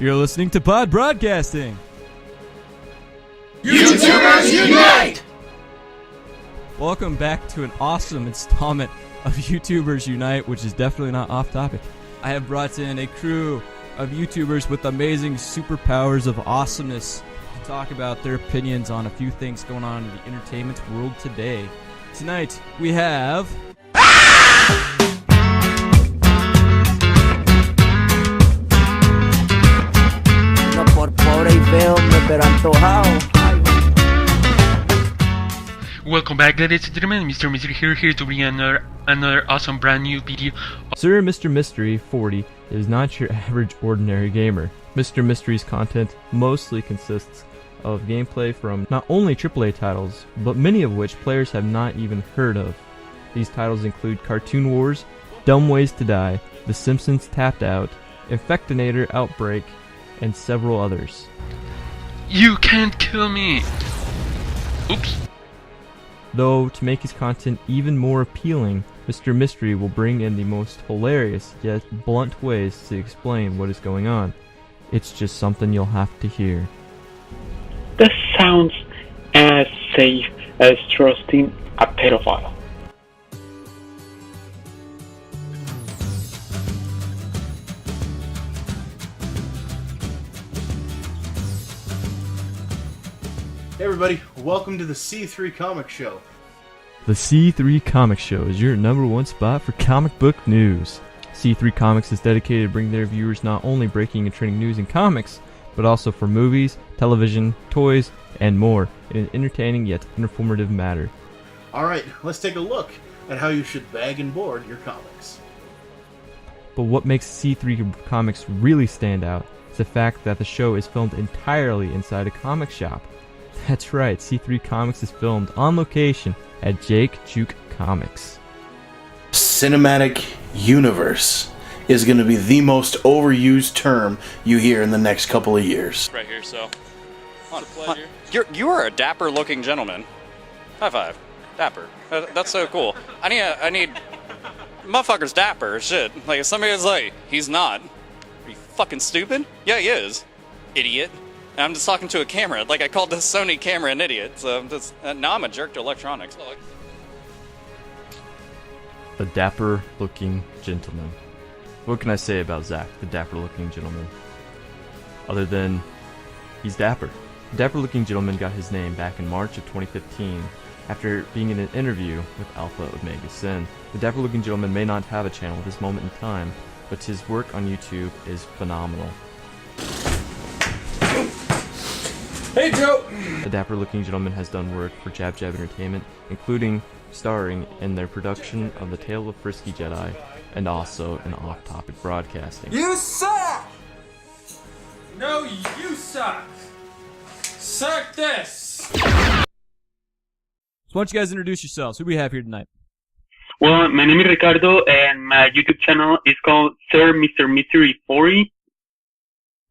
You're listening to Pod Broadcasting. YouTubers Unite! Welcome back to an awesome installment of YouTubers Unite, which is definitely not off topic. I have brought in a crew of YouTubers with amazing superpowers of awesomeness to talk about their opinions on a few things going on in the entertainment world today. Tonight, we have... Welcome back, ladies and gentlemen. Mr. Mystery here to bring another awesome brand new video. Sir Mr. Mystery 40 is not your average ordinary gamer. Mr. Mystery's content mostly consists of gameplay from not only AAA titles, but many of which players have not even heard of. These titles include Cartoon Wars, Dumb Ways to Die, The Simpsons Tapped Out, Infectinator Outbreak, and several others. You can't kill me! Oops. Though, to make his content even more appealing, Mr. Mystery will bring in the most hilarious yet blunt ways to explain what is going on. It's just something you'll have to hear. That sounds as safe as trusting a pedophile. Hey everybody, welcome to the C3 Comic Show. The C3 Comic Show is your #1 spot for comic book news. C3 Comics is dedicated to bring their viewers not only breaking and trending news in comics, but also for movies, television, toys, and more in an entertaining yet informative manner. Alright, let's take a look at how you should bag and board your comics. But what makes C3 Comics really stand out is the fact that the show is filmed entirely inside a comic shop. That's right, C3 Comics is filmed on location at Jake Juke Comics. Cinematic universe is going to be the most overused term you hear in the next couple of years. Right here, so. You are a dapper looking gentleman. High five. Dapper. That's so cool. I need motherfucker's dapper, shit. Like, if somebody's like, he's not. Are you fucking stupid? Yeah, he is. Idiot. And I'm just talking to a camera. Like, I called this Sony camera an idiot, so now I'm a jerk to electronics. The Dapper Looking Gentleman. What can I say about Zach, the Dapper Looking Gentleman? Other than, he's dapper. The Dapper Looking Gentleman got his name back in March of 2015 after being in an interview with Alpha Omega Sin. The Dapper Looking Gentleman may not have a channel at this moment in time, but his work on YouTube is phenomenal. Hey, Joe! The Dapper Looking Gentleman has done work for Jab Jab Entertainment, including starring in their production of The Tale of Frisky Jedi, and also in off-topic broadcasting. You suck! No, you suck! Suck this! So why don't you guys introduce yourselves? Who do we have here tonight? Well, my name is Ricardo, and my YouTube channel is called Sir Mr. Mystery 40.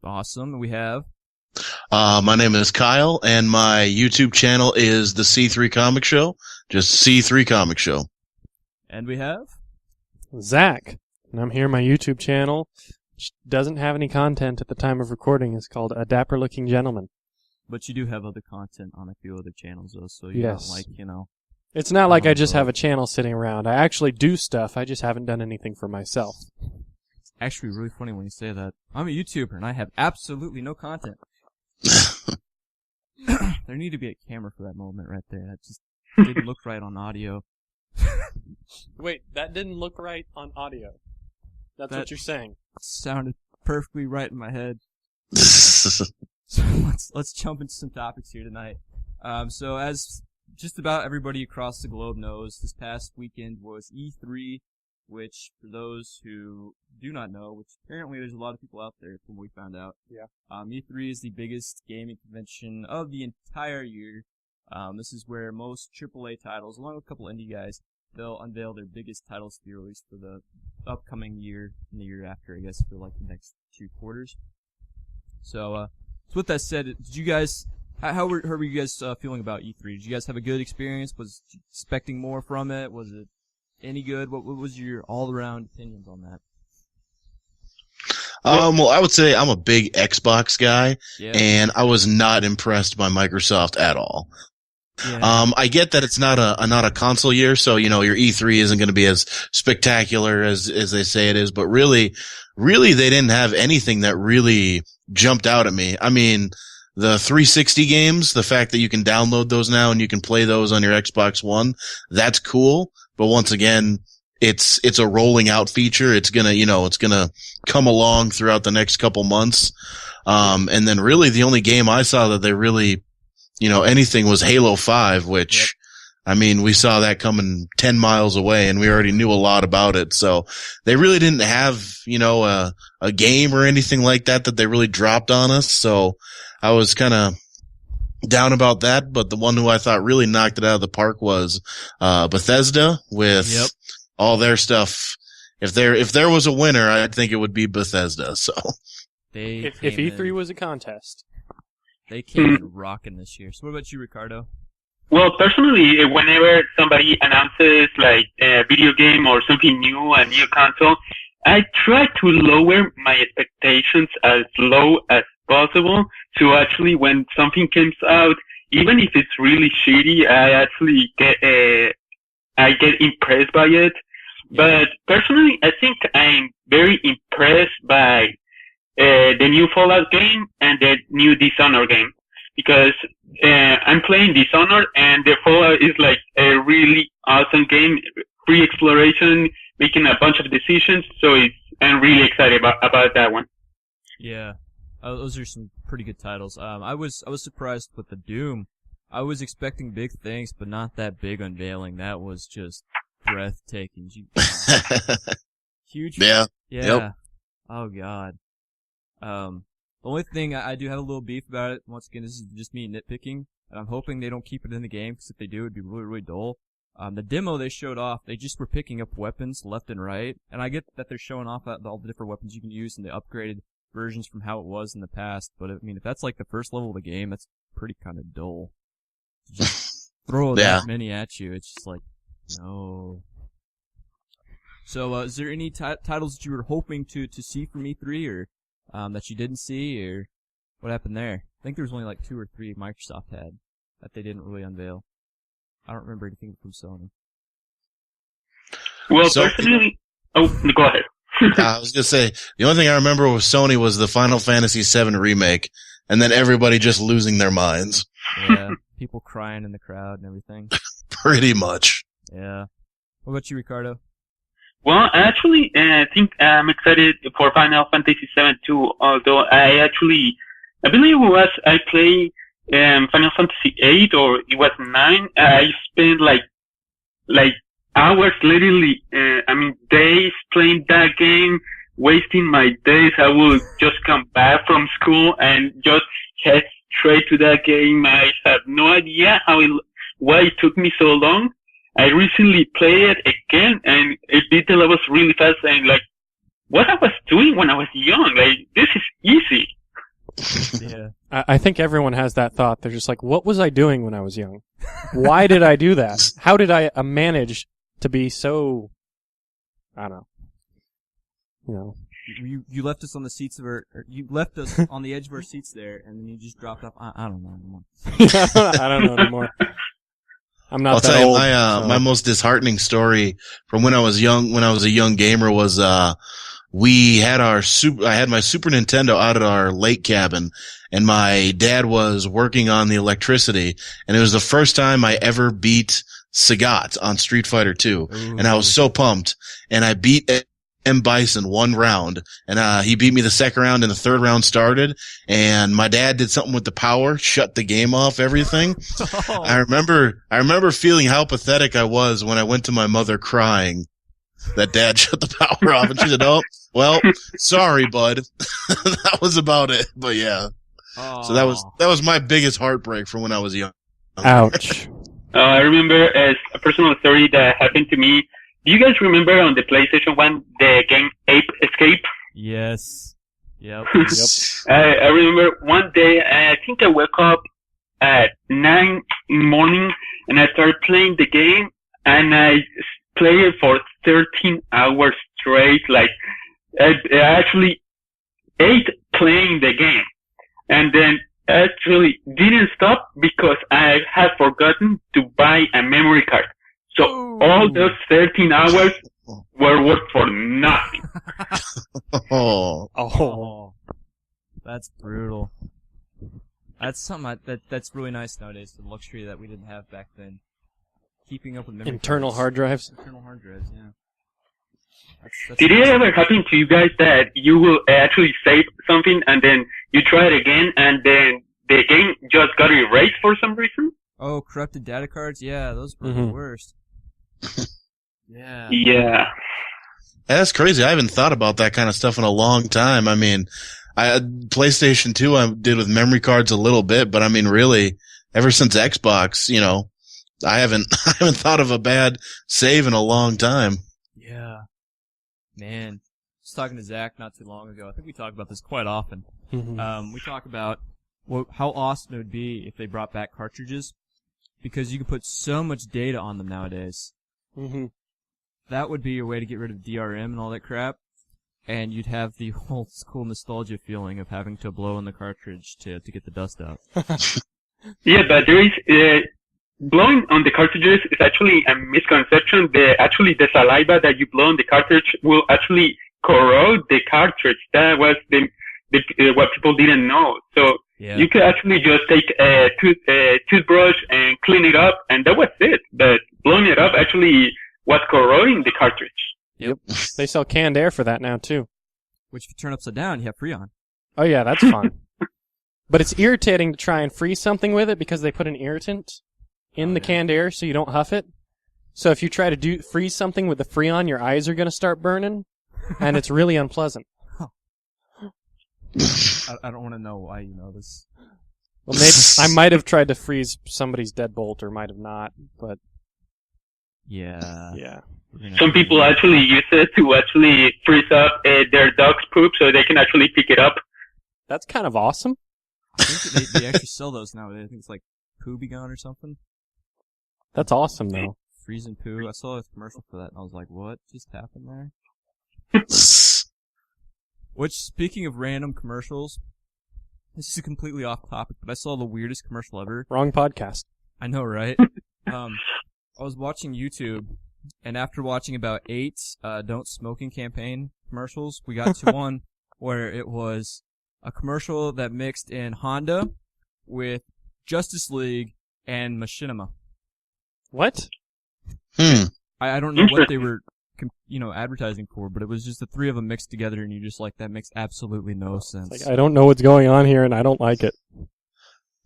Awesome. We have... My name is Kyle, and my YouTube channel is the C3 Comic Show. Just C3 Comic Show. And we have... Zach, and I'm here on my YouTube channel, which doesn't have any content at the time of recording. It's called A Dapper Looking Gentleman. But you do have other content on a few other channels, though, so you're not like, you know... It's not like I just have a channel sitting around. I actually do stuff, I just haven't done anything for myself. It's actually really funny when you say that. I'm a YouTuber, and I have absolutely no content. There need to be a camera for that moment right there. That just didn't look right on audio. Wait, that didn't look right on audio. That's what you're saying. Sounded perfectly right in my head. So let's jump into some topics here tonight. So as just about everybody across the globe knows, this past weekend was E3, which for those who do not know, which apparently there's a lot of people out there from what we found out. Yeah. E3 is the biggest gaming convention of the entire year. This is where most AAA titles, along with a couple indie guys, they'll unveil their biggest titles to be released for the upcoming year and the year after, I guess, for like the next 2 quarters. So with that said, did you guys, how were you guys feeling about E3? Did you guys have a good experience? Was you expecting more from it? Was it any good? What was your all-around opinions on that? Well, I would say I'm a big Xbox guy, Yeah. and I was not impressed by Microsoft at all. Yeah. I get that it's not a console year, so your E3 isn't going to be as spectacular as they say it is. But really, they didn't have anything that really jumped out at me. I mean, the 360 games, the fact that you can download those now and you can play those on your Xbox One, that's cool. But once again, it's a rolling out feature. It's gonna come along throughout the next couple months. And then really the only game I saw that they really anything was Halo 5, which, Yep. I mean, we saw that coming 10 miles away and we already knew a lot about it. So they really didn't have, a game or anything like that they really dropped on us. So I was kind of down about that. But the one who I thought really knocked it out of the park was, Bethesda with Yep. all their stuff. If there was a winner, I think it would be Bethesda. So They If came E3 in- was a contest. They came in rocking this year. So what about you, Ricardo? Well, personally, whenever somebody announces like a video game or something new, a new console, I try to lower my expectations as low as possible. So actually, when something comes out, even if it's really shitty, I get impressed by it. But personally, I think I'm very impressed by the new Fallout game and the new Dishonored game, because I'm playing Dishonored and the Fallout is like a really awesome game, free exploration, making a bunch of decisions. So I'm really excited about that one. Yeah, those are some pretty good titles. I was surprised with the Doom. I was expecting big things, but not that big unveiling. That was just breathtaking. Huge. yeah. Yeah. Yep. Oh God. The only thing I do have a little beef about it, once again, this is just me nitpicking, and I'm hoping they don't keep it in the game, because if they do, it'd be really, really dull. The demo they showed off, they just were picking up weapons left and right, and I get that they're showing off all the different weapons you can use and the upgraded versions from how it was in the past, but I mean, if that's like the first level of the game, that's pretty kind of dull. Just throw that many at you, it's just like, no. So, is there any titles that you were hoping to see from E3, or that you didn't see, or what happened there? I think there was only like 2 or 3 Microsoft had that they didn't really unveil. I don't remember anything from Sony. Well, So- personally, go ahead. I was gonna say the only thing I remember with Sony was the Final Fantasy VII remake, and then everybody just losing their minds. Yeah, people crying in the crowd and everything. Pretty much. Yeah. What about you, Ricardo? Well, actually, I think I'm excited for Final Fantasy VII too. Although I believe I played Final Fantasy 8 or it was 9. I spent like hours, literally. Days playing that game, wasting my days. I would just come back from school and just head straight to that game. I have no idea why it took me so long. I recently played it again, and it beat the levels really fast, and like, what I was doing when I was young, like, this is easy. Yeah. I think everyone has that thought. They're just like, what was I doing when I was young? Why did I do that? How did I manage to be so, I don't know, You left us on the seats of or you left us on the edge of our seats there, and then you just dropped off. I don't know anymore. I don't know anymore. I'm not I'll that tell you old. my most disheartening story from when I was a young gamer was I had my Super Nintendo out at our lake cabin, and my dad was working on the electricity, and it was the first time I ever beat Sagat on Street Fighter 2, and I was so pumped, and I beat M. Bison one round, and he beat me the second round, and the third round started, and my dad did something with the power, shut the game off, everything. Oh. I remember feeling how pathetic I was when I went to my mother crying that dad shut the power off, and she said, "Oh, well, sorry, bud." That was about it. But yeah. Oh. So that was my biggest heartbreak from when I was young. Ouch. I remember a personal story that happened to me. Do you guys remember on the PlayStation 1 the game Ape Escape? Yes. Yep. I remember one day, I think I woke up at 9 in the morning and I started playing the game, and I played it for 13 hours straight. Like, I actually 8 playing the game. And then actually didn't stop because I had forgotten to buy a memory card. So all those 13 hours were worth for nothing. Oh. That's brutal. That's something that's really nice nowadays, the luxury that we didn't have back then. Keeping up with memory Internal cards. hard drives. Internal hard drives, yeah. That's Did it ever happen to you guys that you will actually save something and then you try it again and then the game just got erased for some reason? Oh, corrupted data cards? Yeah, those were the worst. Yeah. Yeah. That's crazy. I haven't thought about that kind of stuff in a long time. I mean, PlayStation 2 I did with memory cards a little bit, but I mean, really, ever since Xbox, you know, I haven't thought of a bad save in a long time. Yeah. Man. I was talking to Zach not too long ago. I think we talk about this quite often. We talk about how awesome it would be if they brought back cartridges, because you can put so much data on them nowadays. That would be a way to get rid of DRM and all that crap, and you'd have the whole cool nostalgia feeling of having to blow in the cartridge to get the dust out. Yeah, but there is blowing on the cartridges is actually a misconception. The saliva that you blow on the cartridge will actually corrode the cartridge. That was what people didn't know. So you could actually just take a toothbrush and clean it up, and that was it. But blowing it up actually was corroding the cartridge. Yep. They sell canned air for that now, too. Which, if you turn upside down, you have Freon. Oh, yeah, that's fun. But it's irritating to try and freeze something with it because they put an irritant in the canned air so you don't huff it. So if you try to freeze something with the Freon, your eyes are going to start burning, and it's really unpleasant. I don't want to know why you know this. Well, maybe I might have tried to freeze somebody's deadbolt, or might have not, but... Yeah. Some people actually use it to actually freeze up their dog's poop so they can actually pick it up. That's kind of awesome. I think they actually sell those nowadays. I think it's like Poo Be Gone or something. That's awesome, though. Freezing poo. I saw a commercial for that, and I was like, what just happened there? Which, speaking of random commercials, this is completely off topic, but I saw the weirdest commercial ever. Wrong podcast. I know, right? I was watching YouTube, and after watching about 8 don't smoking campaign commercials, we got to one where it was a commercial that mixed in Honda with Justice League and Machinima. What? I don't know what they were, advertising for, but it was just the three of them mixed together, and you're just like, that makes absolutely no sense. Like, I don't know what's going on here, and I don't like it.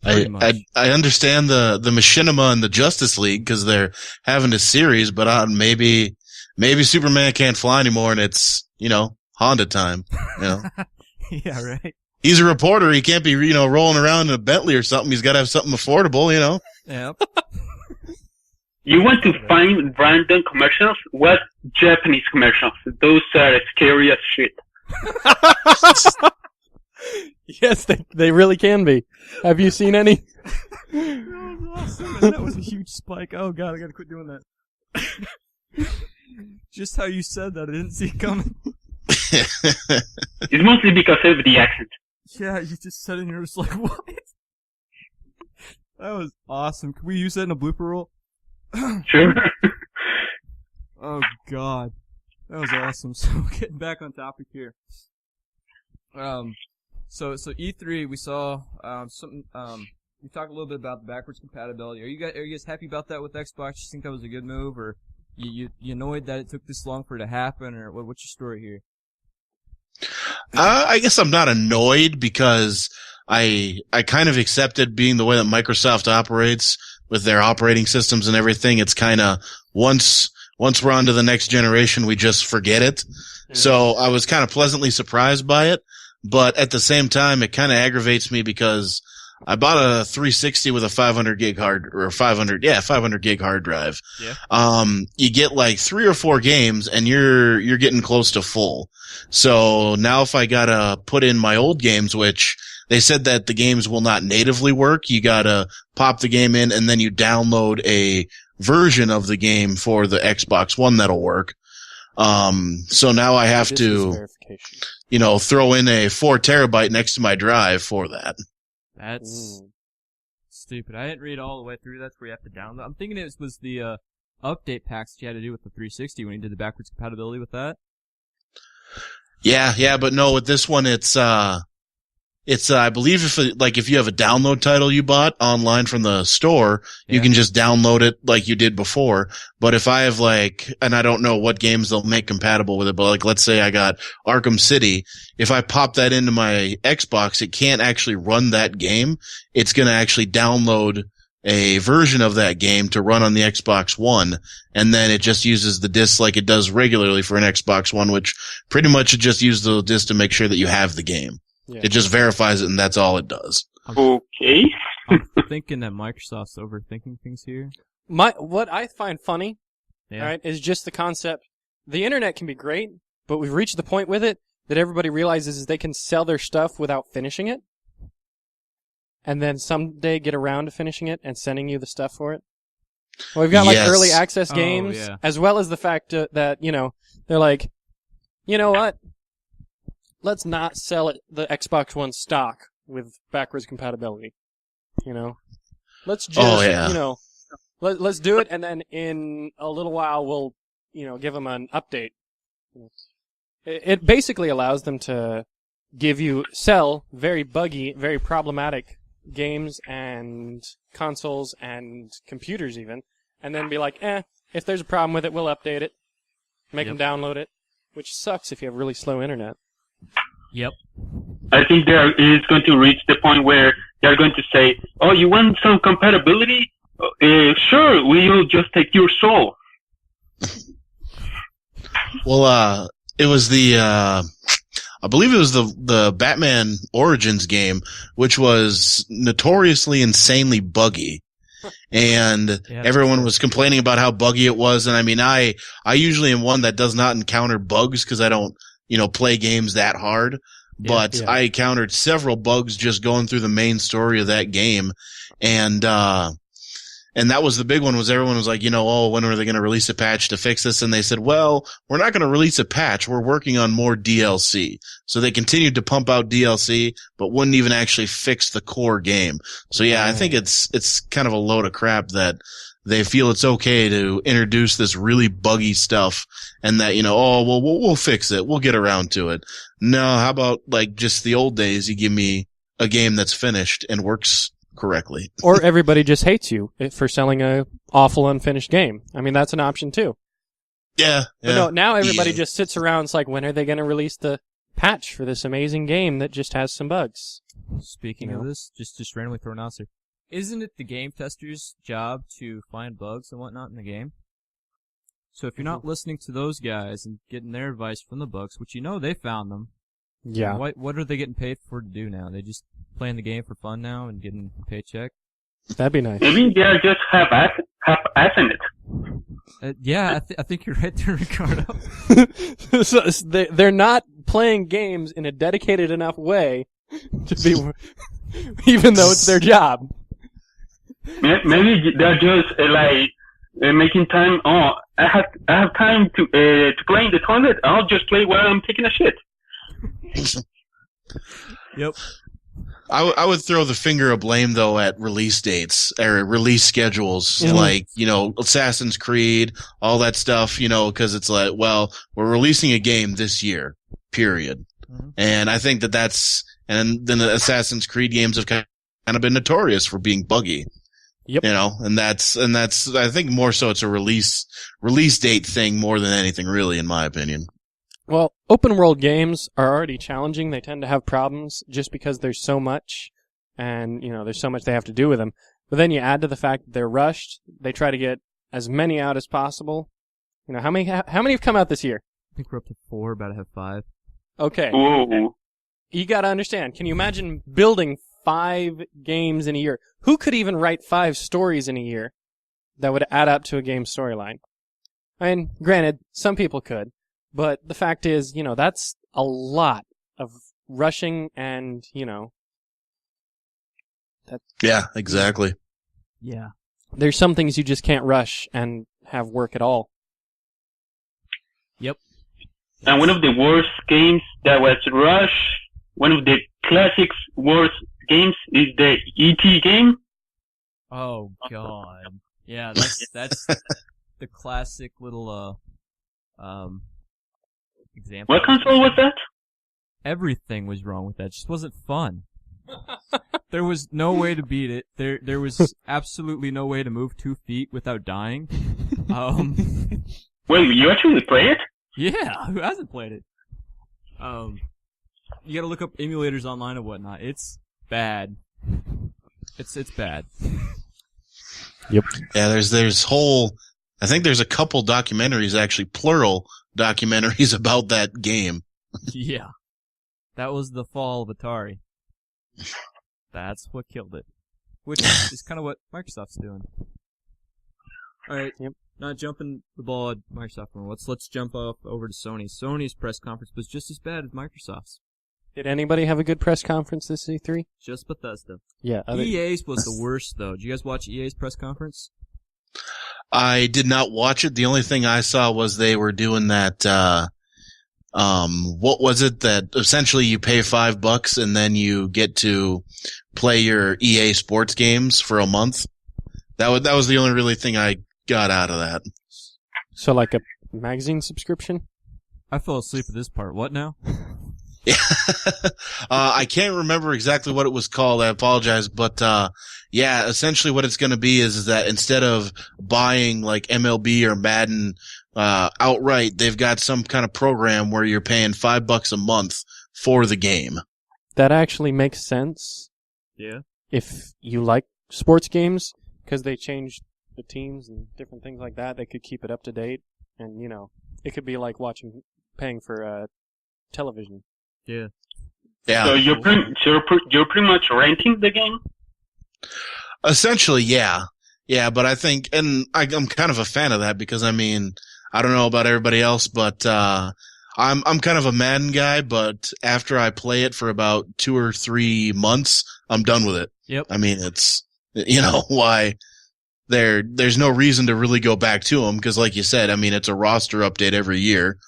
I understand the Machinima and the Justice League because they're having a series, but maybe Superman can't fly anymore, and it's Honda time. Yeah, right. He's a reporter. He can't be rolling around in a Bentley or something. He's got to have something affordable. Yep. You want to find random commercials? What Japanese commercials? Those are scary as shit. Yes, they really can be. Have you seen any? That was awesome. And that was a huge spike. Oh god, I gotta quit doing that. Just how you said that, I didn't see it coming. It's mostly because of the accent. Yeah, you just said it and you're just like, what? That was awesome. Can we use that in a blooper roll? Sure. Oh god. That was awesome. So getting back on topic here. So E3 we saw something. We talked a little bit about the backwards compatibility. Are you guys happy about that with Xbox? You think that was a good move, or you annoyed that it took this long for it to happen, or what's your story here? I guess I'm not annoyed because I kind of accepted being the way that Microsoft operates with their operating systems and everything. It's kind of once we're on to the next generation, we just forget it. So I was kind of pleasantly surprised by it. But at the same time, it kind of aggravates me because I bought a 360 with a 500 gig hard drive. Yeah. You get like 3 or 4 games and you're getting close to full. So now if I gotta put in my old games, which they said that the games will not natively work, you gotta pop the game in and then you download a version of the game for the Xbox One that'll work. So now I have Distance to, verification. throw in a 4 terabyte next to my drive for that. That's stupid. I didn't read all the way through. That's where you have to download. I'm thinking it was the update packs that you had to do with the 360 when you did the backwards compatibility with that. Yeah, but no, with this one, it's I believe if you have a download title you bought online from the store, you can just download it like you did before. But if I have and I don't know what games they'll make compatible with it, but let's say I got Arkham City, if I pop that into my Xbox, it can't actually run that game. It's going to actually download a version of that game to run on the Xbox One, and then it just uses the disc like it does regularly for an Xbox One, which pretty much it just uses the disc to make sure that you have the game. Yeah. It just verifies it, and that's all it does. Okay. I'm thinking that Microsoft's overthinking things here. What I find funny, all right, is just the concept. The internet can be great, but we've reached the point with it that everybody realizes is they can sell their stuff without finishing it, and then someday get around to finishing it and sending you the stuff for it. Well, we've got early access games, as well as the fact that they're like, you know what? Let's not sell it the Xbox One stock with backwards compatibility. Let's just let's do it, and then in a little while we'll give them an update. It basically allows them to sell very buggy, very problematic games and consoles and computers even, and then be like, if there's a problem with it, we'll update it, make them download it, which sucks if you have really slow internet. Yep. I think there is going to reach the point where they're going to say, "Oh, you want some compatibility? Sure, we'll just take your soul." Well, it was I believe it was the Batman Origins game, which was notoriously insanely buggy. And everyone was complaining about how buggy it was. And I mean, I usually am one that does not encounter bugs because I don't, play games that hard. But I encountered several bugs just going through the main story of that game. And that was the big one, was everyone was like, when are they going to release a patch to fix this? And they said, well, we're not going to release a patch. We're working on more DLC. So they continued to pump out DLC, but wouldn't even actually fix the core game. So I think it's kind of a load of crap that they feel it's okay to introduce this really buggy stuff and that, we'll fix it. We'll get around to it. No, how about just the old days? You give me a game that's finished and works correctly. Or everybody just hates you for selling a awful unfinished game. I mean, that's an option too. Yeah. But no, now everybody just sits around. It's like, when are they going to release the patch for this amazing game that just has some bugs? Speaking of this, just randomly thrown out there, isn't it the game tester's job to find bugs and whatnot in the game? So if you're not listening to those guys and getting their advice from the bugs, which they found them, what are they getting paid for to do now? They just playing the game for fun now and getting a paycheck? That'd be nice. Maybe they're just half-assing it. I think you're right there, Ricardo. So they're not playing games in a dedicated enough way to be, even though it's their job. Maybe they're just making time. Oh, I have time to play in the toilet. I'll just play while I'm taking a shit. Yep. I would throw the finger of blame though at release dates or release schedules, like Assassin's Creed, all that stuff. Because it's like, well, we're releasing a game this year, period. Mm-hmm. And I think and then the Assassin's Creed games have kind of been notorious for being buggy. Yep. And that's I think more so it's a release date thing more than anything, really, in my opinion. Well, open world games are already challenging. They tend to have problems just because there's so much, and there's so much they have to do with them. But then you add to the fact that they're rushed. They try to get as many out as possible. How many have come out this year? I think we're up to 4, about to have 5. Okay. Ooh. You got to understand. Can you imagine building 5 games in a year? Who could even write 5 stories in a year that would add up to a game storyline? I mean, granted, some people could. But the fact is, that's a lot of rushing and, Yeah, exactly. Yeah. There's some things you just can't rush and have work at all. Yep. And one of the worst games that was Rush. One of the classics worst games is the E.T. game. Oh God. Yeah, that's the classic little example. What console was that? Everything was wrong with that. It just wasn't fun. There was no way to beat it. There was absolutely no way to move 2 feet without dying. Wait, you actually play it? Yeah, who hasn't played it? You gotta look up emulators online and whatnot. It's bad. It's bad. Yep. Yeah, there's whole. I think there's a couple documentaries, actually plural documentaries about that game. Yeah. That was the fall of Atari. That's what killed it. Which is kind of what Microsoft's doing. Alright, Yep. Not jumping the ball at Microsoft more. Let's jump off over to Sony. Sony's press conference was just as bad as Microsoft's. Did anybody have a good press conference this E3? Just Bethesda. Yeah. EA's was the worst, though. Did you guys watch EA's press conference? I did not watch it. The only thing I saw was they were doing that, what was it that essentially you pay $5 and then you get to play your EA sports games for a month? That was the only really thing I got out of that. So like a magazine subscription? I fell asleep at this part. What now? Yeah. I can't remember exactly what it was called. I apologize. But, yeah, essentially what it's going to be is that instead of buying like MLB or Madden, outright, they've got some kind of program where you're paying $5 a month for the game. That actually makes sense. Yeah. If you like sports games, because they changed the teams and different things like that, they could keep it up to date. And, you know, it could be like paying for, television. Yeah. Yeah. So you're pretty much renting the game? Essentially, yeah. Yeah, but I think, and I'm kind of a fan of that because, I mean, I don't know about everybody else, but, I'm kind of a Madden guy, but after I play it for about 2 or 3 months, I'm done with it. Yep. I mean, it's, you know, why there's no reason to really go back to them because like you said, I mean, it's a roster update every year.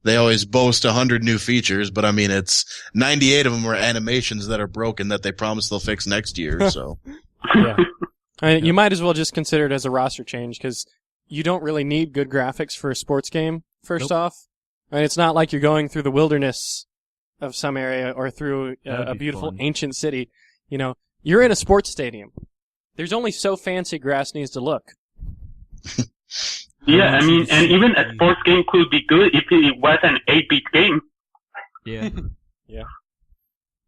They always boast 100 new features, but I mean, it's 98 of them are animations that are broken that they promise they'll fix next year. So, Yeah. You might as well just consider it as a roster change because you don't really need good graphics for a sports game, first off. I mean, it's not like you're going through the wilderness of some area or through a beautiful ancient city. You know, you're in a sports stadium. There's only so fancy grass needs to look. Yeah, I mean, and even a sports game could be good if it was an 8-bit game. Yeah. Yeah.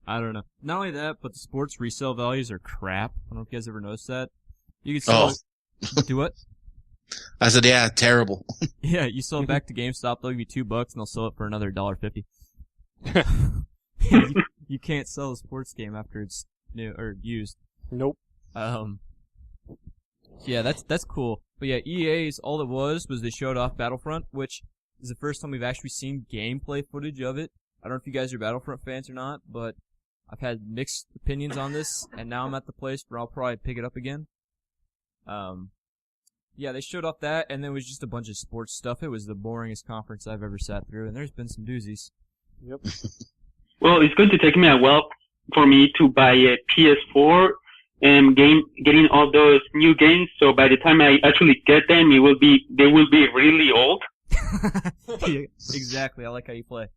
I don't know. Not only that, but the sports resale values are crap. I don't know if you guys ever noticed that. You can sell it. Do what? I said, yeah, terrible. Yeah, you sell it back to GameStop, they'll give you $2 and they'll sell it for another $1.50. You can't sell a sports game after it's new or used. Nope. Yeah, that's cool. But yeah, EA's all it was they showed off Battlefront, which is the first time we've actually seen gameplay footage of it. I don't know if you guys are Battlefront fans or not, but I've had mixed opinions on this, and now I'm at the place where I'll probably pick it up again. Yeah, they showed off that, and then it was just a bunch of sports stuff. It was the boringest conference I've ever sat through, and there's been some doozies. Yep. Well, it's going to take me a while for me to buy a PS4 and getting all those new games. So by the time I actually get them, they will be really old. Yeah, exactly. I like how you play.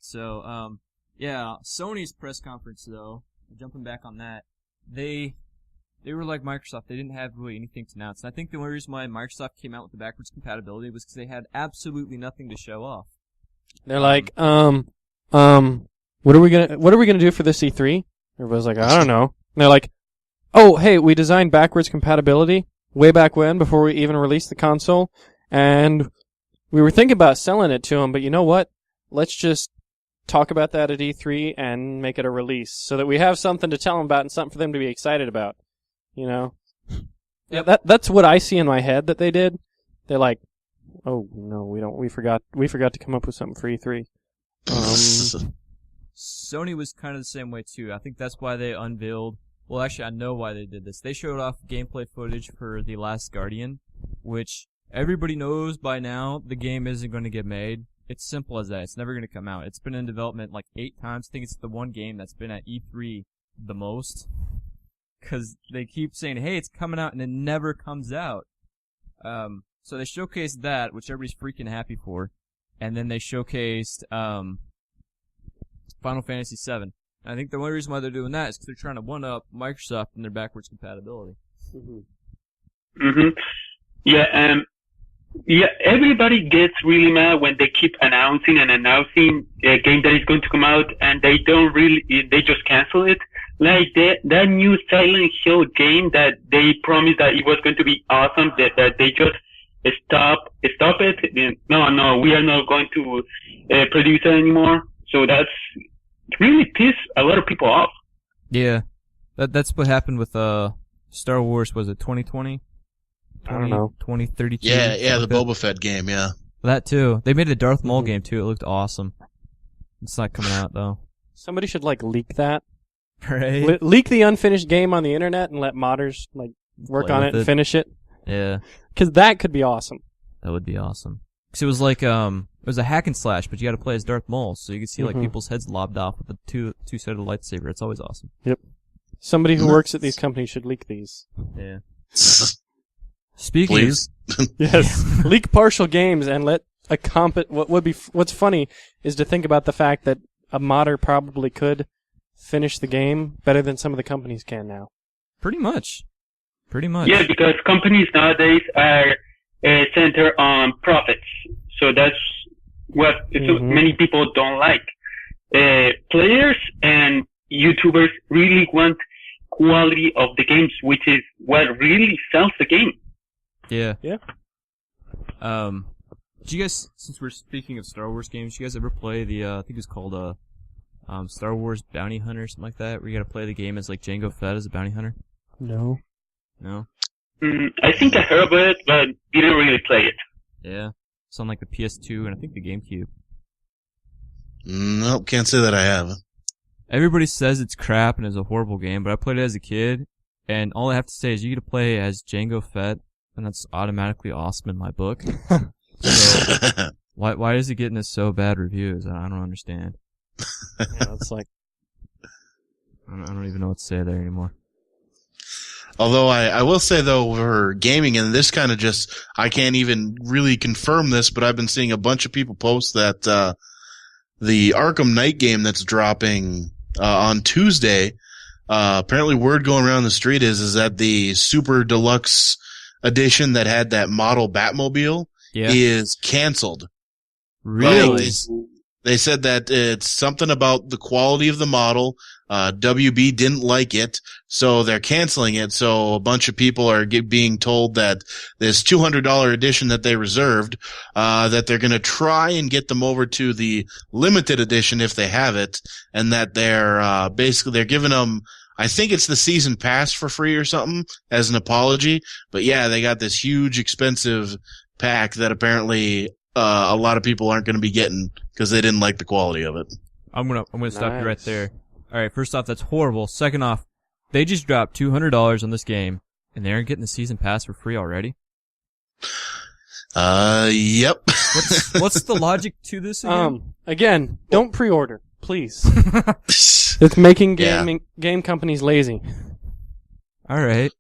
So, yeah, Sony's press conference though, jumping back on that, they were like Microsoft. They didn't have really anything to announce. And I think the only reason why Microsoft came out with the backwards compatibility was because they had absolutely nothing to show off. They're like, what are we gonna do for this E3? Everybody's like, I don't know. And they're like, oh, hey, we designed backwards compatibility way back when, before we even released the console, and we were thinking about selling it to them, but you know what? Let's just talk about that at E3 and make it a release, so that we have something to tell them about and something for them to be excited about. You know? Yep. That's what I see in my head that they did. They're like, oh no, we forgot to come up with something for E3. Sony was kind of the same way too. I think that's why they unveiled. Well, actually, I know why they did this. They showed off gameplay footage for The Last Guardian, which everybody knows by now the game isn't going to get made. It's simple as that. It's never going to come out. It's been in development like 8 times. I think it's the one game that's been at E3 the most. Because they keep saying, hey, it's coming out, and it never comes out. So they showcased that, which everybody's freaking happy for. And then they showcased Final Fantasy VII. And I think the only reason why they're doing that is because they're trying to one-up Microsoft and their backwards compatibility. Mm-hmm. Yeah, everybody gets really mad when they keep announcing a game that is going to come out, and they just cancel it. Like that new Silent Hill game that they promised that it was going to be awesome, that they just stop it. No, we are not going to produce it anymore. So that's really pissed a lot of people off. Yeah, that's what happened with Star Wars. Was it 2020? I don't know. 2032? Yeah, the Boba Fett game, yeah. That too. They made a Darth Maul game too. It looked awesome. It's not coming out though. Somebody should leak that. Right. Leak the unfinished game on the internet and let modders work on it and finish it. Yeah. Because that could be awesome. That would be awesome. Because it was like it was a hack and slash, but you got to play as Darth Maul, so you could see people's heads lobbed off with the two-sided lightsaber. It's always awesome. Yep. Somebody who works at these companies should leak these. Yeah. Speaking Please. Yes. Leak partial games and let a what's funny is to think about the fact that a modder probably could finish the game better than some of the companies can now. Pretty much. Yeah, because companies nowadays are centered on profits. So that's what many people don't like. Players and YouTubers really want quality of the games, which is what really sells the game. Yeah. Yeah. Did you guys, since we're speaking of Star Wars games, did you guys ever play the, I think it's called, Star Wars Bounty Hunter or something like that, where you gotta play the game as Jango Fett as a bounty hunter? No. No? I think I heard about it, but didn't really play it. Yeah. It's on the PS2 and I think the GameCube. Nope, can't say that I have. Everybody says it's crap and it's a horrible game, but I played it as a kid, and all I have to say is you get to play as Jango Fett, and that's automatically awesome in my book. So, why is it getting so bad reviews? I don't understand. Yeah, it's I don't even know what to say there anymore. Although I will say though, for gaming, and this kind of just, I can't even really confirm this, but I've been seeing a bunch of people post that, the Arkham Knight game that's dropping, on Tuesday, apparently word going around the street is that the super deluxe edition that had that model Batmobile is canceled. Really? They said that it's something about the quality of the model. WB didn't like it, so they're canceling it. So a bunch of people are being told that this $200 edition that they reserved, that they're going to try and get them over to the limited edition if they have it, and that they're basically they're giving them, I think it's the season pass for free or something as an apology. But yeah, they got this huge expensive pack that apparently a lot of people aren't going to be getting because they didn't like the quality of it. I'm gonna stop you right there. All right, first off, that's horrible. Second off, they just dropped $200 on this game, and they aren't getting the season pass for free already. Yep. What's the logic to this again? Again, don't pre-order, please. It's making game companies lazy. All right,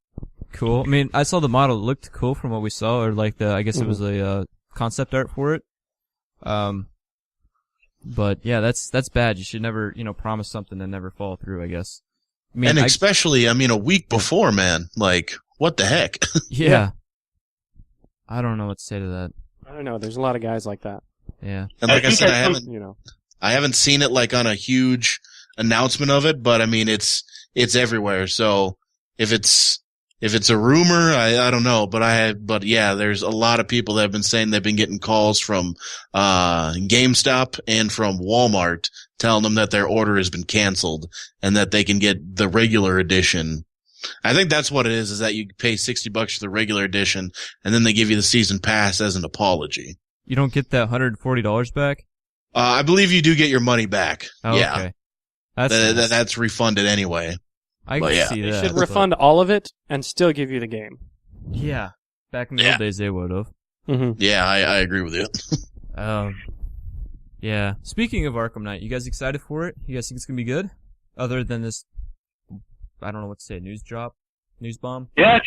cool. I mean, I saw the model; it looked cool from what we saw, or I guess it was a concept art for it. But yeah, that's bad. You should never, promise something and never follow through, I guess. I mean, especially, a week before, man. What the heck? Yeah. I don't know what to say to that. I don't know. There's a lot of guys like that. Yeah. And like I said, I haven't seen it on a huge announcement of it, but it's everywhere. So if it's a rumor, I don't know, but yeah, there's a lot of people that have been saying they've been getting calls from, GameStop and from Walmart telling them that their order has been canceled and that they can get the regular edition. I think that's what it is that you pay $60 for the regular edition and then they give you the season pass as an apology. You don't get that $140 back? I believe you do get your money back. Oh, yeah. Okay. That's refunded anyway. I can see They that. should refund all of it and still give you the game. Yeah. Back in the old days, they would have. Mm-hmm. Yeah, I agree with you. Yeah. Speaking of Arkham Knight, you guys excited for it? You guys think it's gonna be good? Other than this, I don't know what to say, news bomb? Yeah,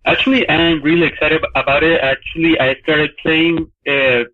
actually, I'm really excited about it. Actually, I started playing the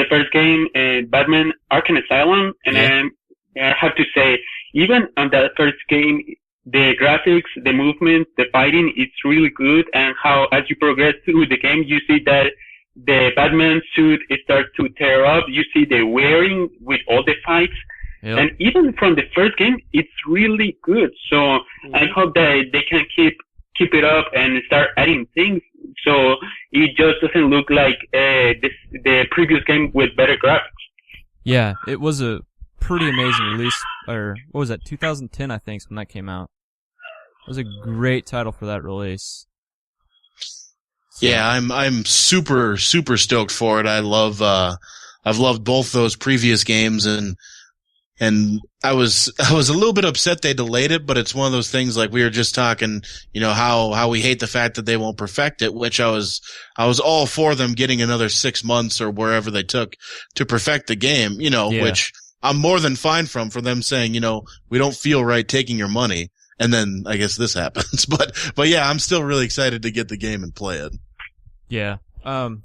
first game, Batman Arkham Asylum, and I have to say, even on that first game, the graphics, the movement, the fighting, it's really good. And how, as you progress through the game, you see that the Batman suit starts to tear up. You see the wearing with all the fights. Yep. And even from the first game, it's really good. So I hope that they can keep it up and start adding things, so it just doesn't look like the previous game with better graphics. Yeah, it was a pretty amazing release, or what was that, 2010 I think is when that came out. It was a great title for that release. So. Yeah, I'm super stoked for it. I've loved both those previous games, and I was a little bit upset they delayed it, but it's one of those things like we were just talking, how we hate the fact that they won't perfect it, which I was all for them getting another 6 months or wherever they took to perfect the game, which I'm more than fine for them saying, we don't feel right taking your money. And then I guess this happens, but yeah, I'm still really excited to get the game and play it. Yeah.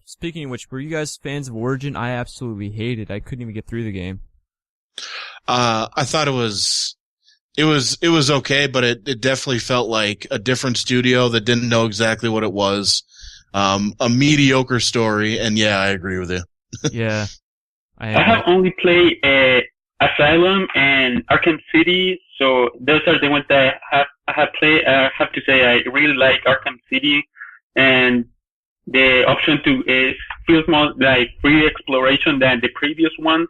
Speaking of which, were you guys fans of Origin? I absolutely hated it. I couldn't even get through the game. I thought it was okay, but it definitely felt like a different studio that didn't know exactly what it was. A mediocre story, and yeah, I agree with you. Yeah. I have only played Asylum and Arkham City, so those are the ones that I have played. I have to say I really like Arkham City, and the option to feels more like free exploration than the previous one.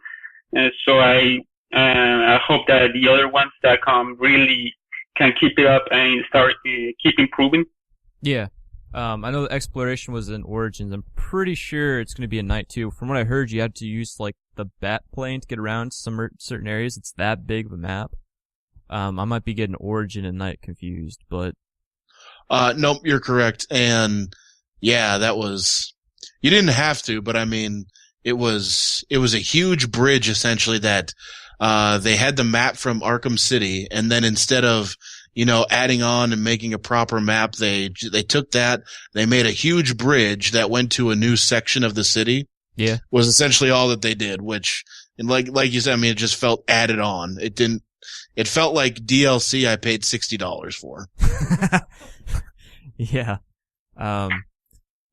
So I hope that the other ones that come really can keep it up and start keep improving. Yeah. I know the exploration was in Origins. I'm pretty sure it's going to be in Night too. From what I heard, you had to use like the bat plane to get around some certain areas. It's that big of a map. I might be getting Origin and Night confused, but nope, you're correct. And yeah, you didn't have to, but I mean, it was a huge bridge essentially that they had the map from Arkham City, and then instead of adding on and making a proper map, they took that, they made a huge bridge that went to a new section of the city. Yeah, was essentially all that they did, which, and like you said, I mean, it just felt added on. It felt like DLC I paid $60 for. Yeah.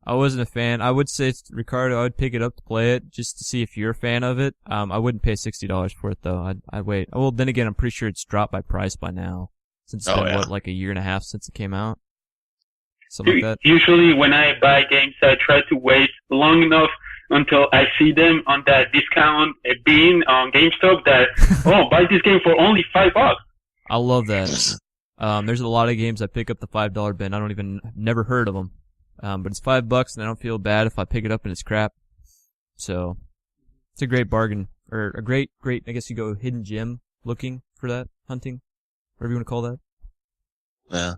I wasn't a fan. I would say, Ricardo, I would pick it up to play it just to see if you're a fan of it. I wouldn't pay $60 for it though. I'd wait. Well, then again, I'm pretty sure it's dropped by price by now. Since it's been, like a year and a half since it came out? Something like that? Usually when I buy games, I try to wait long enough until I see them on that discount bin on GameStop that, buy this game for only $5. I love that. There's a lot of games I pick up the $5 bin. Never heard of them. But it's $5 and I don't feel bad if I pick it up and it's crap. So, it's a great bargain. Or a great, I guess you go hidden gem looking for that, hunting. Whatever you want to call that. Yeah.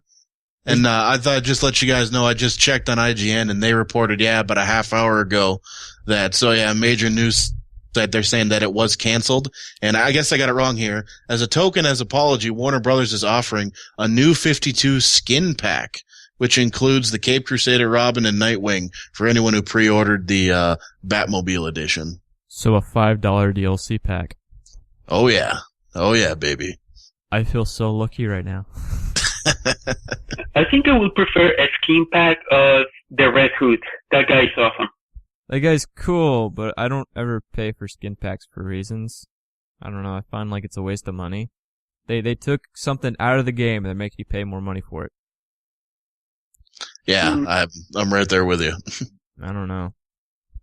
And I thought I'd just let you guys know I just checked on IGN and they reported, about a half hour ago that, major news that they're saying that it was canceled. And I guess I got it wrong here. As a token, as apology, Warner Brothers is offering a new 52 skin pack, which includes the Cape Crusader Robin and Nightwing for anyone who pre-ordered the Batmobile edition. So a $5 DLC pack. Oh yeah, baby. I feel so lucky right now. I think I would prefer a skin pack of the Red Hood. That guy's awesome. That guy's cool, but I don't ever pay for skin packs for reasons. I don't know, I find like it's a waste of money. They took something out of the game and they're making you pay more money for it. Yeah, I'm right there with you. I don't know.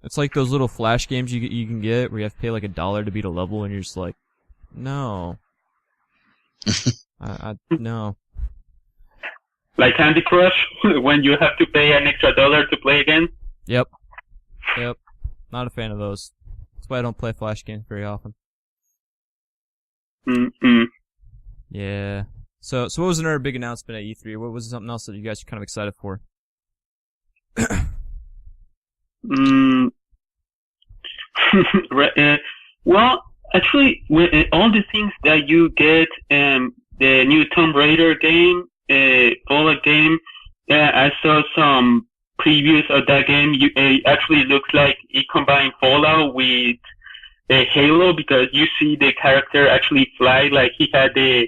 It's like those little flash games you can get where you have to pay like $1 to beat a level and you're just like, no. No. Like Candy Crush, when you have to pay an extra $1 to play again? Yep. Not a fan of those. That's why I don't play flash games very often. Mm-mm. Yeah. So what was another big announcement at E3? What was something else that you guys are kind of excited for? Well, actually, with all the things that you get, the new Tomb Raider game, Fallout game, I saw some previews of that game. It actually looks like it combined Fallout with Halo, because you see the character actually fly, like he had the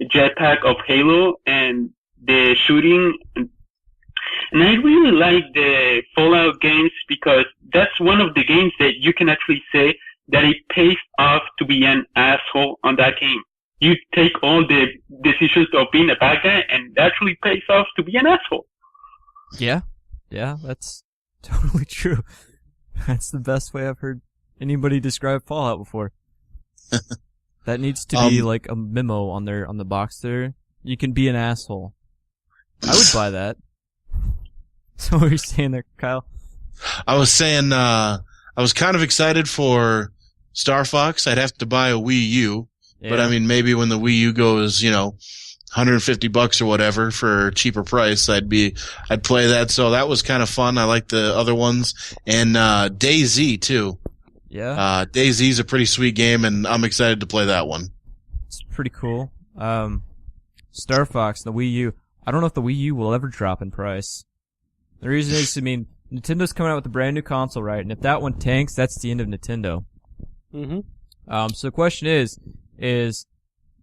jetpack of Halo, and the shooting. And I really like the Fallout games because that's one of the games that you can actually say that it pays off to be an asshole on that game. You take all the decisions of being a bad guy, and it actually pays off to be an asshole. Yeah, that's totally true. That's the best way I've heard anybody describe Fallout before. That needs to be like a memo on the box there. You can be an asshole. I would buy that. So what were you saying there, Kyle? I was saying, I was kind of excited for Star Fox. I'd have to buy a Wii U, but I mean, maybe when the Wii U goes, $150 or whatever for a cheaper price, I'd play that. So that was kind of fun. I like the other ones, and DayZ too. Yeah. DayZ's a pretty sweet game, and I'm excited to play that one. It's pretty cool. Star Fox, the Wii U. I don't know if the Wii U will ever drop in price. The reason is, Nintendo's coming out with a brand new console, right? And if that one tanks, that's the end of Nintendo. Mm-hmm. So the question is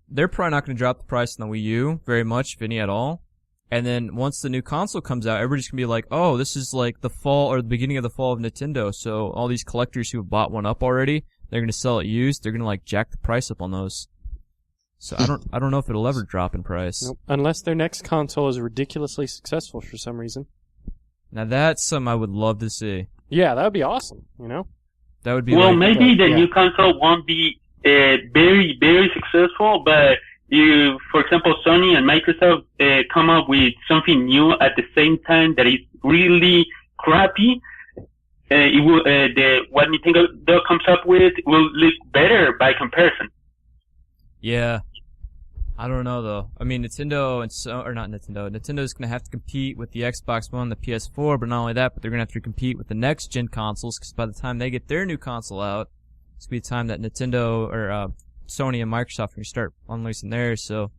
they're probably not going to drop the price on the Wii U very much, if any at all. And then once the new console comes out, everybody's going to be like, oh, this is like the fall or the beginning of the fall of Nintendo. So all these collectors who have bought one up already, they're going to sell it used. They're going to like jack the price up on those. So I don't know if it'll ever drop in price. Nope. Unless their next console is ridiculously successful for some reason. Now that's something I would love to see. Yeah, that would be awesome, That would be well, like, maybe the new console won't be very, very successful, but for example, Sony and Microsoft come up with something new at the same time that is really crappy. It will, what Nintendo comes up with will look better by comparison. Yeah. I don't know though. I mean, Nintendo Nintendo's gonna have to compete with the Xbox One, the PS4, but not only that, but they're gonna have to compete with the next gen consoles, because by the time they get their new console out, it's gonna be the time that Nintendo or Sony and Microsoft are gonna start unleashing theirs. So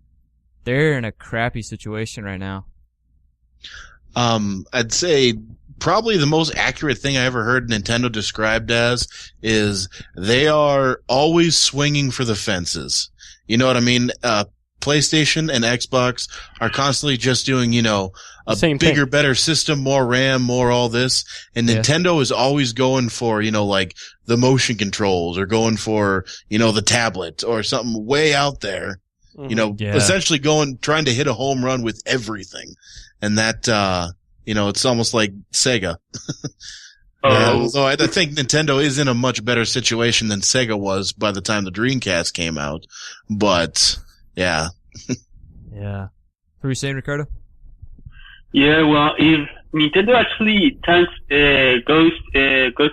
they're in a crappy situation right now. I'd say probably the most accurate thing I ever heard Nintendo described as is they are always swinging for the fences. You know what I mean? PlayStation and Xbox are constantly just doing, a bigger, better system, more RAM, more all this. And Nintendo is always going for, like the motion controls or going for, the tablet or something way out there, essentially trying to hit a home run with everything. And that, it's almost like Sega. Although I think Nintendo is in a much better situation than Sega was by the time the Dreamcast came out. But, yeah. Yeah. What were you saying, Ricardo? Yeah, well, if Nintendo actually goes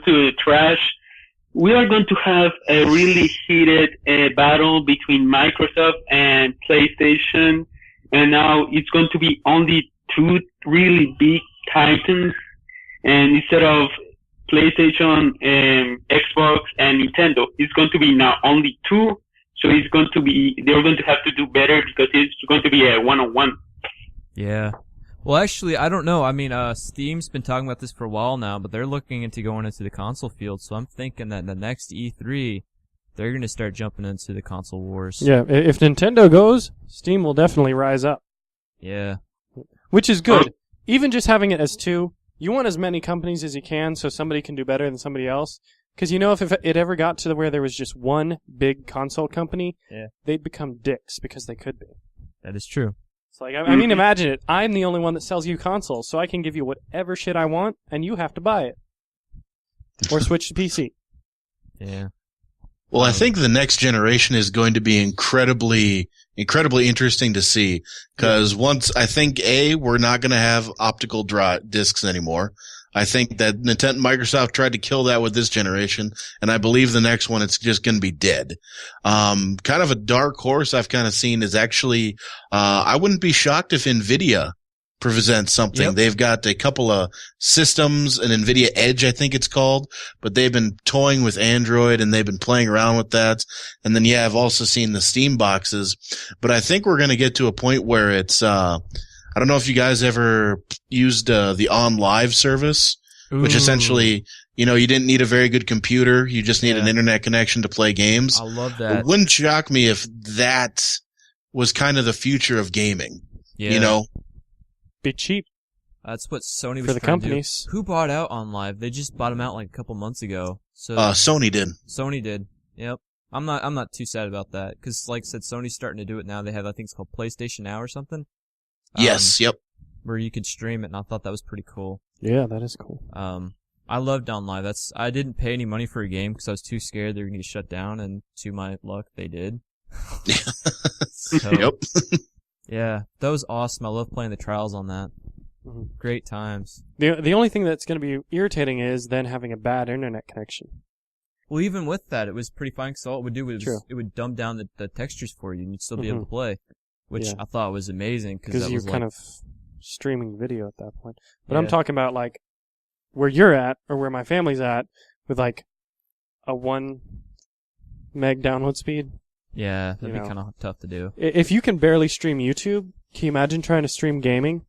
to trash, we are going to have a really heated battle between Microsoft and PlayStation, and now it's going to be only two really big titans, and instead of PlayStation, Xbox, and Nintendo, it's going to be now only two. So they're going to have to do better because it's going to be a one-on-one. Yeah. Well, actually, I don't know. I mean, Steam's been talking about this for a while now, but they're looking into going into the console field. So I'm thinking that the next E3, they're going to start jumping into the console wars. Yeah, if Nintendo goes, Steam will definitely rise up. Yeah. Which is good. Even just having it as two, you want as many companies as you can so somebody can do better than somebody else. Because if it ever got to where there was just one big console company, they'd become dicks because they could be. That is true. It's like, I mean, imagine it. I'm the only one that sells you consoles, so I can give you whatever shit I want, and you have to buy it. Or switch to PC. Yeah. Well, I think the next generation is going to be incredibly interesting to see. Because we're not going to have optical discs anymore. I think that Nintendo, Microsoft tried to kill that with this generation, and I believe the next one it's just going to be dead. Kind of a dark horse I've kind of seen is actually, I wouldn't be shocked if Nvidia present something. Yep. They've got a couple of systems, an NVIDIA Edge, I think it's called, but they've been toying with Android and they've been playing around with that. And then, yeah, I've also seen the Steam boxes, but I think we're going to get to a point where it's, I don't know if you guys ever used, the On Live service, which essentially, you didn't need a very good computer. You just need an internet connection to play games. I love that. It wouldn't shock me if that was kind of the future of gaming. Yeah. Be cheap. That's what Sony was for the trying to do. companies. Who bought out On Live? They just bought them out like a couple months ago. So Sony did. Sony did. Yep. I'm not too sad about that because, like I said, Sony's starting to do it now. They have, I think it's called PlayStation Now or something. Yes. Yep. Where you could stream it, and I thought that was pretty cool. Yeah, that is cool. I loved On Live. I didn't pay any money for a game because I was too scared they were gonna get shut down, and to my luck, they did. So, Yep. Yeah, that was awesome. I love playing the trials on that. Mm-hmm. Great times. The only thing that's going to be irritating is then having a bad internet connection. Well, even with that, it was pretty fine because all it would do was True. it would dumb down the textures for you, and you'd still be able to play, which Yeah. I thought was amazing because You're was kind like, of streaming video at that point. But Yeah. I'm talking about like where you're at or where my family's at with like a 1 meg download speed. yeah, that'd be know. kind of tough to do. If you can barely stream YouTube, can you imagine trying to stream gaming?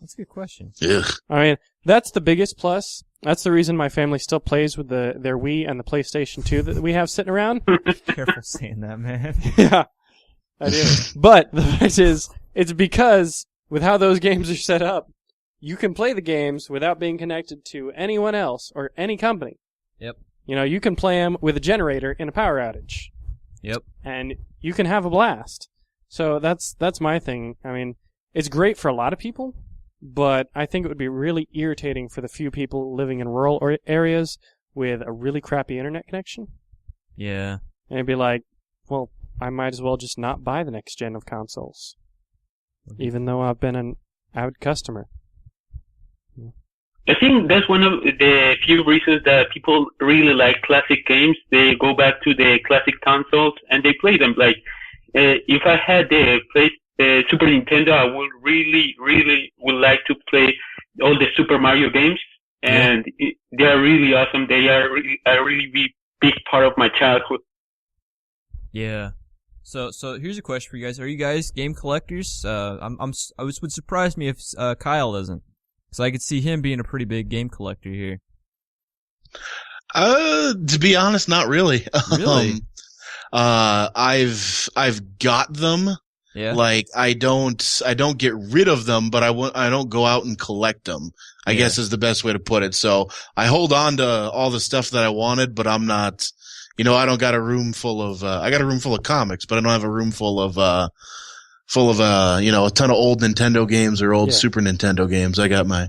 That's a good question. Ugh. I mean, that's the biggest plus. That's the reason my family still plays with their Wii and the PlayStation 2 that we have sitting around. Careful saying that, man. Yeah, I do. But the fact is, it's because with how those games are set up, you can play the games without being connected to anyone else or any company. Yep. You can play them with a generator in a power outage. Yep. And you can have a blast. So that's my thing. I mean, it's great for a lot of people, but I think it would be really irritating for the few people living in rural areas with a really crappy internet connection. Yeah. And it'd be like, well, I might as well just not buy the next gen of consoles, even though I've been an avid customer. I think that's one of the few reasons that people really like classic games. They go back to the classic consoles and they play them. Like, if I had the Super Nintendo, I would really would like to play all the Super Mario games, and they are really awesome. They are a really big part of my childhood. Yeah. So here's a question for you guys. Are you guys game collectors? Would surprise me if Kyle isn't, because I could see him being a pretty big game collector here. To be honest, not really. Really? I've got them. Yeah. Like, I don't get rid of them, but I don't go out and collect them, I guess is the best way to put it. So I hold on to all the stuff that I wanted, but I'm not, I don't got a room full of, I got a room full of comics, but I don't have a room full of a ton of old Nintendo games or old Super Nintendo games. I got my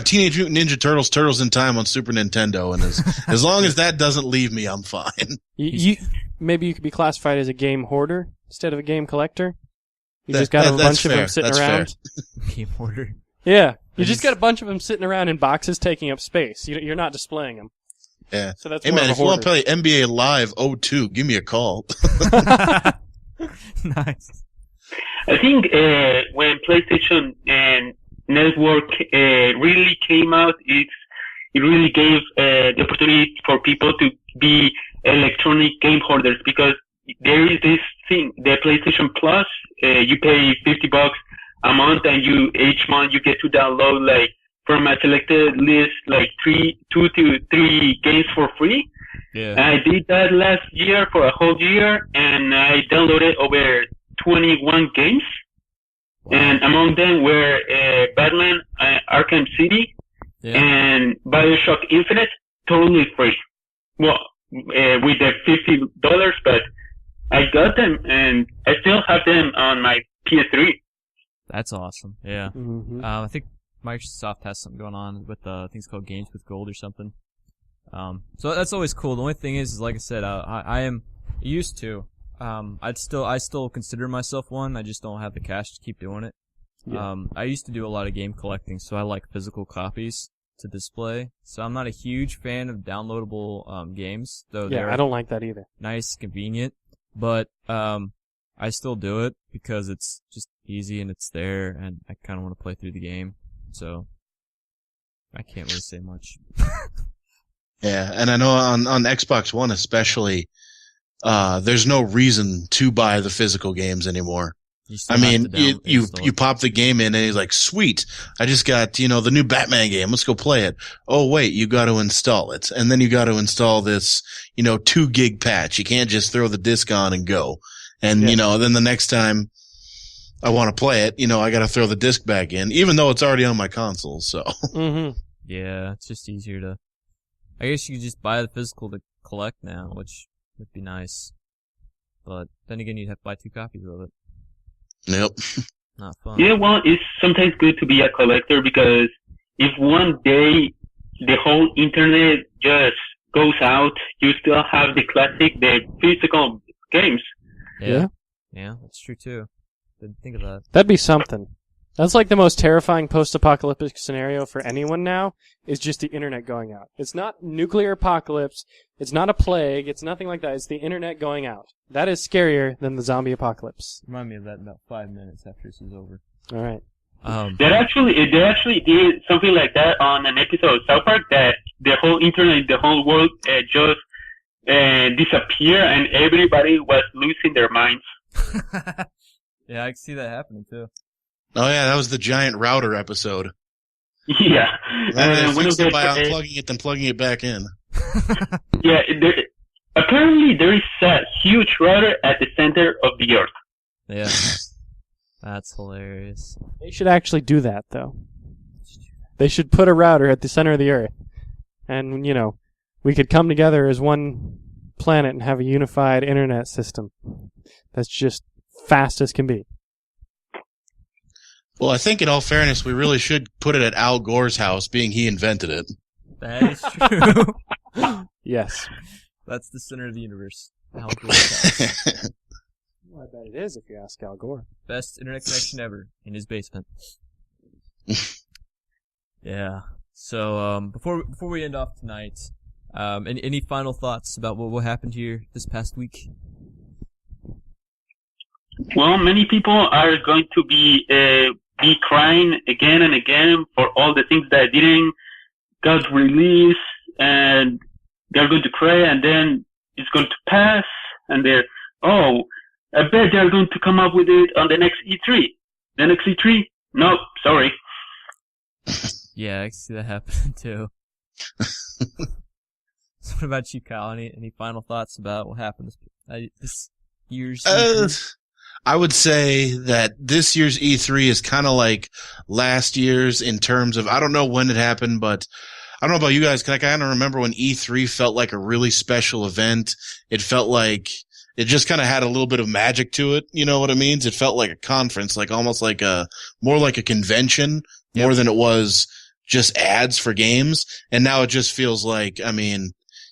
Teenage Mutant Ninja Turtles in Time on Super Nintendo, and as long as that doesn't leave me, I'm fine. Maybe you could be classified as a game hoarder instead of a game collector. You That- just got a that- bunch that's of them fair. sitting That's around. Game order. Yeah, you just got a bunch of them sitting around in boxes taking up space. You're not displaying them. Yeah. So that's Hey more man, of if a you want to hoarder. play NBA Live 02, give me a call. Nice. I think when PlayStation and Network really came out, it really gave the opportunity for people to be electronic game hoarders, because there is this thing, the PlayStation Plus. You pay $50 a month, and each month you get to download like from a selected list like 2 to 3 games for free. Yeah. I did that last year for a whole year, and I downloaded over 21 games. Wow. And among them were Batman, Arkham City, and BioShock Infinite, totally free. Well, with the $50, but I got them, and I still have them on my PS3. That's awesome. Yeah. Mm-hmm. I think Microsoft has something going on with I think it's called Games with Gold or something. So that's always cool. The only thing is like I said, I am used to. I still consider myself one. I just don't have the cash to keep doing it. Yeah. I used to do a lot of game collecting, so I like physical copies to display. So I'm not a huge fan of downloadable games, though. Yeah, they're I don't like that either. nice, convenient, but I still do it because it's just easy and it's there, and I kind of want to play through the game. So I can't really say much. Yeah, and I know on Xbox One especially, there's no reason to buy the physical games anymore. I mean, you pop the game in and he's like, sweet, I just got, the new Batman game. Let's go play it. Oh, wait, you got to install it. And then you got to install this, 2 gig patch. You can't just throw the disc on and go. And, then the next time I want to play it, I got to throw the disc back in, even though it's already on my console. So, yeah, it's just easier to, I guess you could just buy the physical to collect now, which would be nice. But then again, you'd have to buy 2 copies of it. Yep. Not fun. Yeah, well, it's sometimes good to be a collector because if one day the whole internet just goes out, you still have the physical games. Yeah, that's true too. Didn't think of that. That'd be something. That's like the most terrifying post-apocalyptic scenario for anyone now, is just the internet going out. It's not nuclear apocalypse, it's not a plague, it's nothing like that, it's the internet going out. That is scarier than the zombie apocalypse. Remind me of that in about 5 minutes after this is over. Alright. They actually did something like that on an episode of South Park, that the whole internet, the whole world just disappear and everybody was losing their minds. Yeah, I can see that happening too. Oh yeah, that was the giant router episode. Yeah. They fixed it by unplugging it, then plugging it back in. Yeah, apparently there is a huge router at the center of the Earth. Yeah. That's hilarious. They should actually do that, though. They should put a router at the center of the Earth. And, we could come together as one planet and have a unified internet system that's just fast as can be. Well, I think in all fairness, we really should put it at Al Gore's house, being he invented it. That is true. Yes. That's the center of the universe. Al Gore's house. Well, I bet it is if you ask Al Gore. Best internet connection ever in his basement. Yeah. So before we end off tonight, any final thoughts about what happened here this past week? Well, many people are going to be crying again and again for all the things that didn't got released, and they're going to cry, and then it's going to pass, and I bet they're going to come up with it on the next E3. The next E3? No, sorry. Yeah, I can see that happening too. So what about you, Kyle? Any final thoughts about what happened this year's E3? I would say that this year's E3 is kind of like last year's in terms of, I don't know when it happened, but I don't know about you guys. I kind of remember when E3 felt like a really special event. It felt like it just kind of had a little bit of magic to it. You know what it means? It felt like a conference, like almost like more like a convention, more than it was just ads for games. And now it just feels like,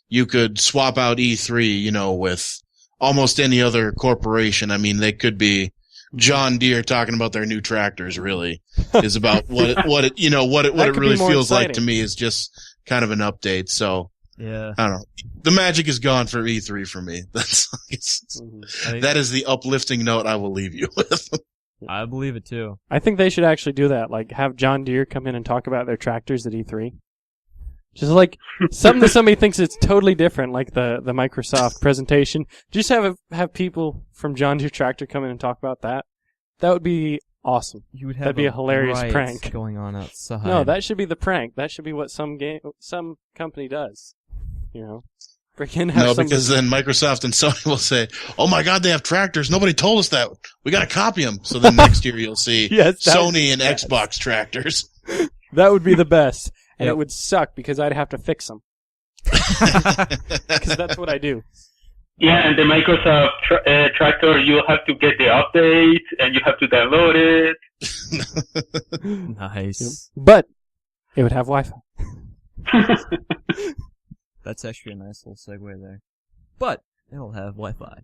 you could swap out E3, with almost any other corporation. They could be John Deere talking about their new tractors. Really, is about what it really feels like to me is just kind of an update. So yeah, I don't know. The magic is gone for E3 for me. That is the uplifting note I will leave you with. I believe it too. I think they should actually do that. Like have John Deere come in and talk about their tractors at E3. Just like something that somebody thinks it's totally different, like the Microsoft presentation. Just have people from John Deere Tractor come in and talk about that. That would be awesome. That'd be a hilarious prank going on outside. No, that should be the prank. That should be what some company does. Because then Microsoft and Sony will say, "Oh my God, they have tractors. Nobody told us that. We got to copy them." So then next year you'll see Sony and Xbox tractors. That would be the best. And it would suck because I'd have to fix them. Because that's what I do. Yeah, and the Microsoft tractor, you'll have to get the update, and you have to download it. Nice. But it would have Wi-Fi. That's actually a nice little segue there. But it'll have Wi-Fi.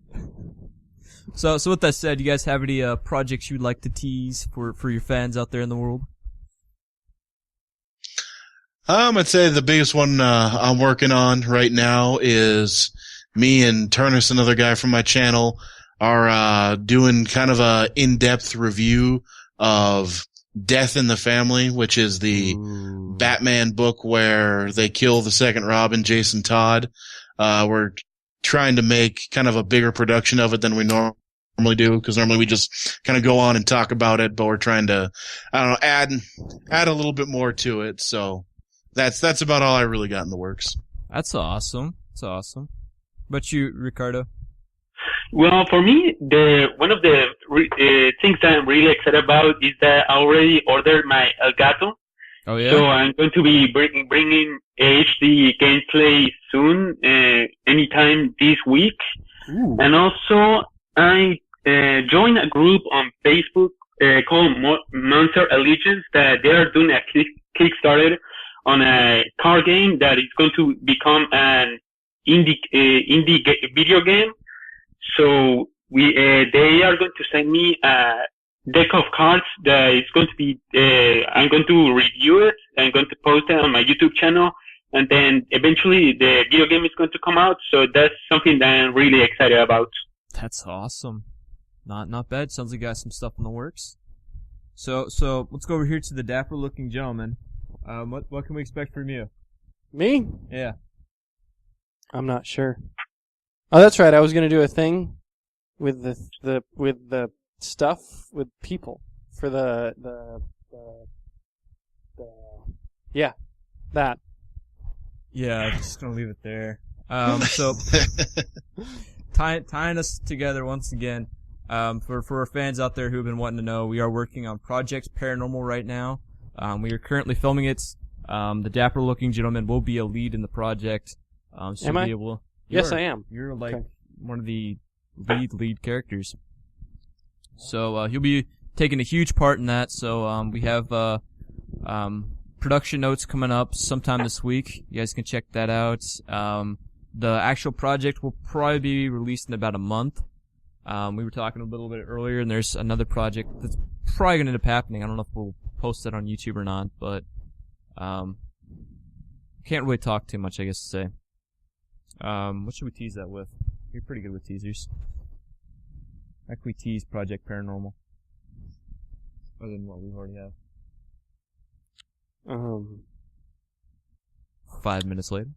So with that said, you guys have any projects you'd like to tease for your fans out there in the world? I'd say the biggest one I'm working on right now is me and Turnus, another guy from my channel, are doing kind of a in-depth review of Death in the Family, which is the Batman book where they kill the second Robin, Jason Todd. We're trying to make kind of a bigger production of it than we normally do, because normally we just kind of go on and talk about it, but we're trying to, I don't know, add a little bit more to it. So that's about all I really got in the works. That's awesome. That's awesome. But you, Ricardo? Well, for me, one of the things that I'm really excited about is that I already ordered my Elgato. Oh yeah. So I'm going to be bringing HD gameplay soon, anytime this week. Ooh. And also, I joined a group on Facebook called Monster Allegiance that they are doing a Kickstarter on a car game that is going to become an indie video game. So they are going to send me a deck of cards that is going to be, I'm going to review it. I'm going to post it on my YouTube channel. And then eventually the video game is going to come out. So that's something that I'm really excited about. That's awesome. Not bad. Sounds like you got some stuff in the works. So let's go over here to the Dapper Looking Gentleman. What can we expect from you? Me? Yeah. I'm not sure. Oh, that's right. I was gonna do a thing with the stuff with people for the yeah, that. Yeah, I'm just gonna leave it there. So tying us together once again. For our fans out there who've been wanting to know, we are working on Project Paranormal right now. We are currently filming it. The Dapper Looking Gentleman will be a lead in the project. So Am I? be able, Yes, I am. You're like Okay. one of the lead characters. So he'll be taking a huge part in that. So we have production notes coming up sometime this week. You guys can check that out. The actual project will probably be released in about a month. We were talking a little bit earlier, and there's another project that's probably going to end up happening. I don't know if we'll post it on YouTube or not, but can't really talk too much, I guess, to say. What should we tease that with? You're pretty good with teasers. How can we tease Project Paranormal? Other than what we already have. 5 minutes later.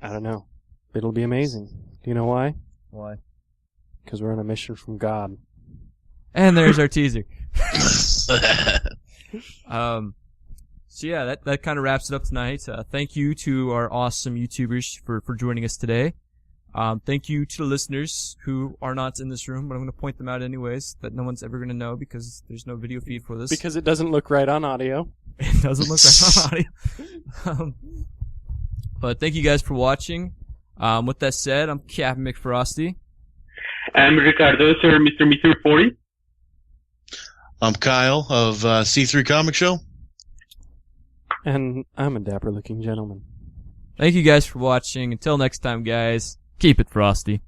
I don't know. It'll be amazing. Do you know why? Why? Because we're on a mission from God. And there's our teaser. So yeah, that kind of wraps it up tonight. Thank you to our awesome YouTubers for joining us today. Thank you to the listeners who are not in this room, but I'm going to point them out anyways, that no one's ever going to know because there's no video feed for this. Because it doesn't look right on audio. It doesn't look right on audio. But thank you guys for watching. With that said, I'm Captain McFrosty. I'm Ricardo, sir, Mr. 40. I'm Kyle of C3 Comic Show. And I'm a dapper looking gentleman. Thank you guys for watching. Until next time, guys, keep it frosty.